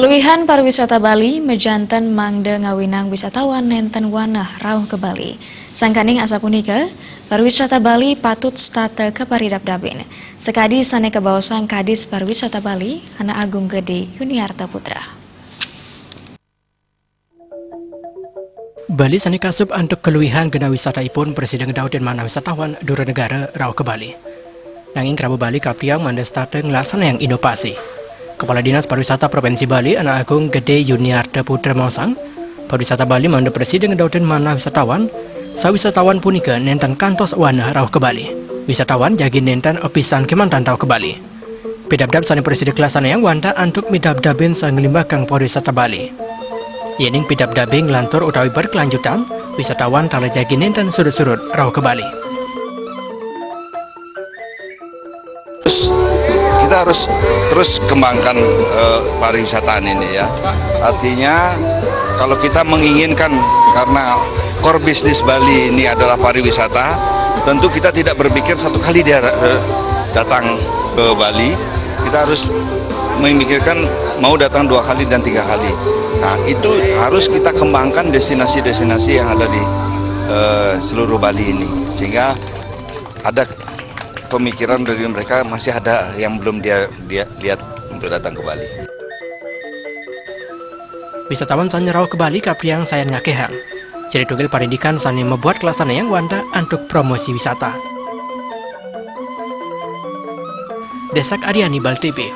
Keluihan pariwisata Bali mejanten mangde ngawinang wisatawan nenten wanah rauh ke Bali. Sangkaning asa punika, pariwisata Bali patut stata ke paridap-dabin. Sekadi sane kebawasan Kadis Pariwisata Bali, Hana Agung Gede Yuniarta Putra. Bali sani kasup untuk keluihan gena wisata ipun Presiden Daud dan mana wisatawan dura negara rauh ke Bali. Nanging kerabu Bali kapriang manda stata ngelasana yang inovasi. Kepala Dinas Pariwisata Provinsi Bali, Anak Agung Gede Yuniarta Putra Mausang, Pariwisata Bali manda Presiden Daud dan mana wisatawan, sawisatawan punika nenten kantos wana rauh ke Bali. Wisatawan jagi nenten opisan kemantan rauh ke Bali. Pidabdab sani Presiden kelasana yang wanda untuk midabdabin sang limbakang pariwisata Bali. Yening pidabdabing ngelantur utawi berkelanjutan, wisatawan tala jagi nenten surut-surut rauh ke Bali. Kita harus terus kembangkan pariwisataan ini ya. Artinya kalau kita menginginkan, karena core bisnis Bali ini adalah pariwisata, tentu kita tidak berpikir satu kali dia datang ke Bali. Kita harus memikirkan mau datang 2 kali dan 3 kali. Nah itu harus kita kembangkan destinasi-destinasi yang ada di seluruh Bali ini, sehingga ada pemikiran dari mereka masih ada yang belum dia lihat untuk datang ke Bali. Wisatawan sani rauh ke Bali kapriang sayan ngakehang. Jadi tugel parindikan sani membuat kelasana yang wanda untuk promosi wisata. Desak Aryani Bal TV.